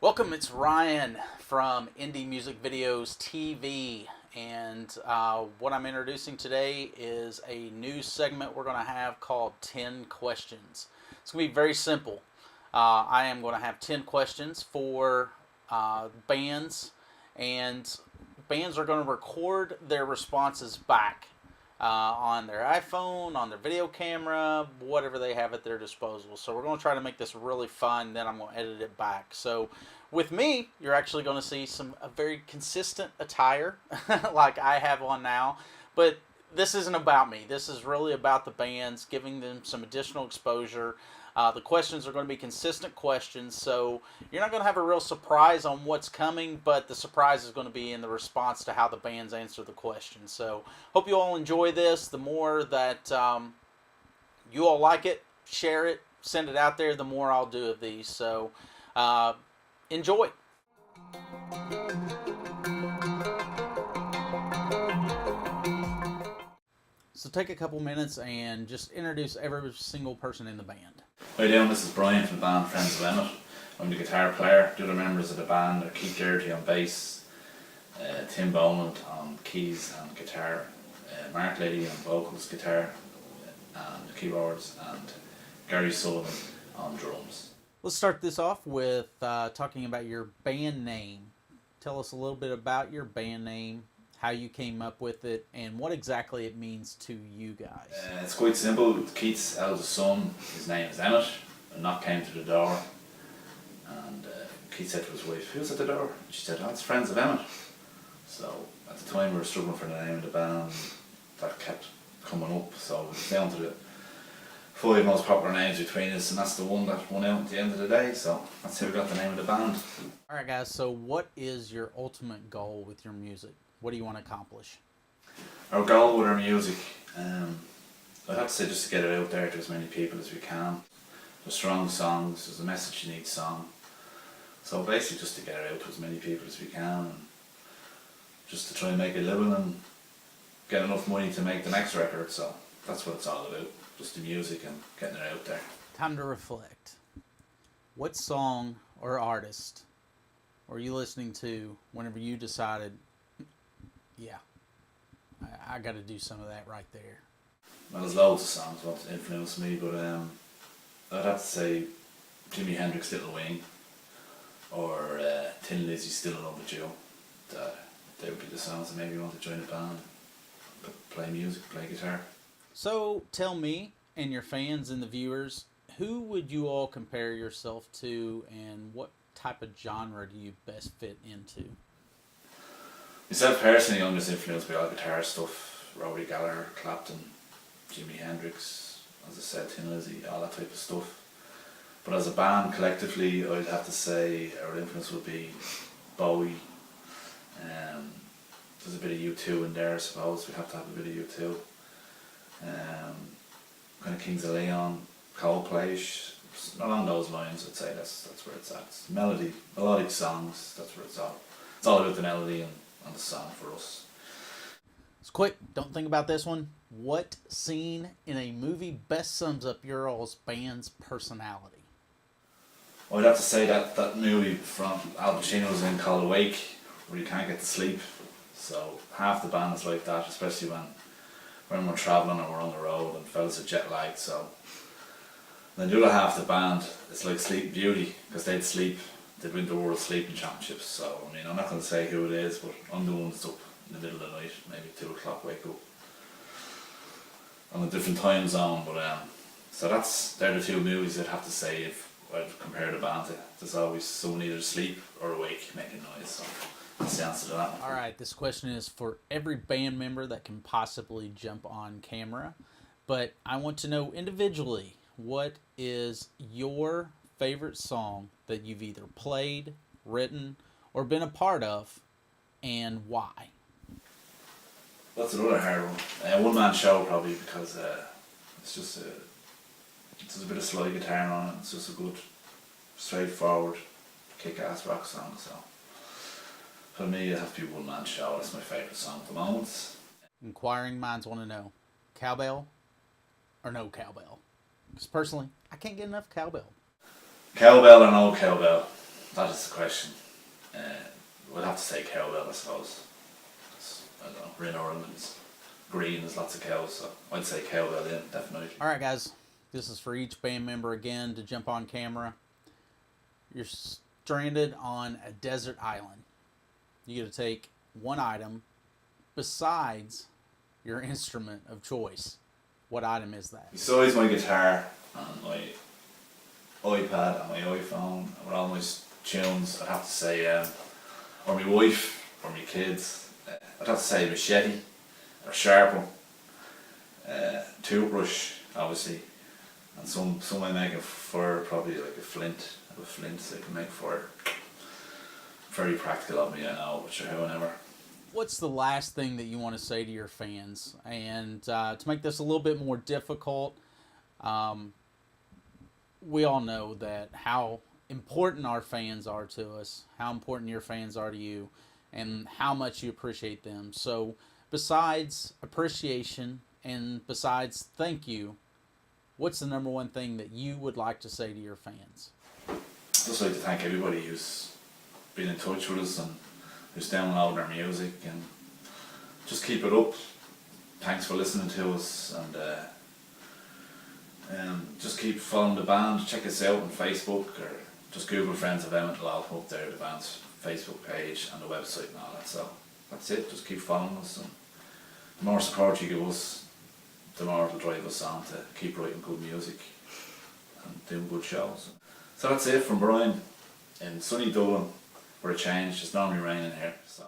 Welcome, it's Ryan from Indie Music Videos TV, and what I'm introducing today is a new segment we're going to have called 10 Questions. It's going to be very simple. I am going to have 10 questions for bands, and bands are going to record their responses back on their iPhone, on their video camera, whatever they have at their disposal. So we're going to try to make this really fun, then I'm going to edit it back. So with me, you're actually going to see a very consistent attire like I have on now. But this isn't about me. This is really about the bands, giving them some additional exposure. The questions are going to be consistent questions, so you're not going to have a real surprise on what's coming, but the surprise is going to be in the response to how the bands answer the questions. So hope you all enjoy this. The more that you all like it, share it, send it out there, the more I'll do of these. So enjoy. So take a couple minutes and just introduce every single person in the band. How you doing? This is Brian from the band Friends of Emmet. I'm the guitar player. The other members of the band are Keith Doherty on bass, Tim Boland on keys and guitar, Mark Liddy on vocals, guitar and keyboards, and Gary Sullivan on drums. Let's start this off with talking about your band name. Tell us a little bit about your band name, how you came up with it, and what exactly it means to you guys. It's quite simple. Keith's eldest son, his name is Emmet. A knock came to the door, and Keith said to his wife, "Who's at the door?" She said, "Oh, it's Friends of Emmet." So at the time we were struggling for the name of the band. That kept coming up, so it's down to the 5 most popular names between us, and that's the one that won out at the end of the day. So that's how we got the name of the band. Alright guys, so what is your ultimate goal with your music? What do you want to accomplish? Our goal with our music, I'd have to say just to get it out there to as many people as we can. There's strong songs, there's a message in each song. So basically just to get it out to as many people as we can, and just to try and make a living and get enough money to make the next record. So that's what it's all about, just the music and getting it out there. Time to reflect. What song or artist were you listening to whenever you decided, yeah, I got to do some of that right there? Well, there's loads of songs that influenced me, but I'd have to say Jimi Hendrix' Little Wing, or Tin Lizzy's Still in Love with You. They would be the songs that made me want to join a band, play music, play guitar. So tell me and your fans and the viewers, who would you all compare yourself to, and what type of genre do you best fit into? Myself personally, I'm just influenced by all guitar stuff. Rory Gallagher, Clapton, Jimi Hendrix, as I said, Tin Lizzy, all that type of stuff. But as a band, collectively, I'd have to say our influence would be Bowie. There's a bit of U2 in there, I suppose. We have to have a bit of U2. Kind of Kings of Leon, Coldplay, along those lines. I'd say that's where it's at. It's melodic songs. That's where it's all. It's all about the melody and the song for us. It's quick. Don't think about this one. What scene in a movie best sums up your all's band's personality? I'd have to say that movie from Al Pacino's in called Awake, where you can't get to sleep. So half the band is like that, especially when we're travelling and we're on the road and fellas are jet lagged. So then the other half of the band is like Sleeping Beauty, because they'd win the World Sleeping Championships. So I mean, I'm not going to say who it is, but I'm the one that's up in the middle of the night, maybe 2 o'clock, wake up on a different time zone. But so they're the two movies I'd have to say if I'd compare the band to. There's always someone either asleep or awake making noise. So that's the answer to that one. Alright, this question is for every band member that can possibly jump on camera, but I want to know individually, what is your favorite song that you've either played, written, or been a part of, and why? That's another hard one. One-man show probably, because it's just a bit of slide guitar on it. It's just a good, straightforward, kick-ass rock song. So for me, it has to be One-Man Show. That's my favourite song at the moment. Inquiring minds want to know, cowbell or no cowbell? Because personally, I can't get enough cowbell. Cowbell or no cowbell? That is the question. We'll have to say cowbell, I suppose. I don't know, we're in Ireland, it's green, there's lots of cows, so I'd say cowbell, yeah, definitely. All right, guys. This is for each band member again to jump on camera. You're stranded on a desert island. You get to take one item besides your instrument of choice. What item is that? Besides my guitar and my iPad and my iPhone and with all my tunes, I'd have to say, or my wife, or my kids, I'd have to say machete, or sharp one, toothbrush, obviously, and some way making fire, probably like a flint, so you can make fire. Very practical of me, I know, but sure, however. What's the last thing that you want to say to your fans? And to make this a little bit more difficult, we all know that how important our fans are to us, how important your fans are to you, and how much you appreciate them. So besides appreciation and besides thank you, what's the number one thing that you would like to say to your fans? I'd just like to thank everybody who's been in touch with us and who's downloading our music, and just keep it up. Thanks for listening to us, and just keep following the band. Check us out on Facebook, or just Google Friends of Emmet, it'll all come up there, the band's Facebook page and the website and all that. So that's it, just keep following us, and the more support you give us, the more it'll drive us on to keep writing good music and doing good shows. So that's it from Brian in sunny Dublin, for a change. It's normally raining here, so.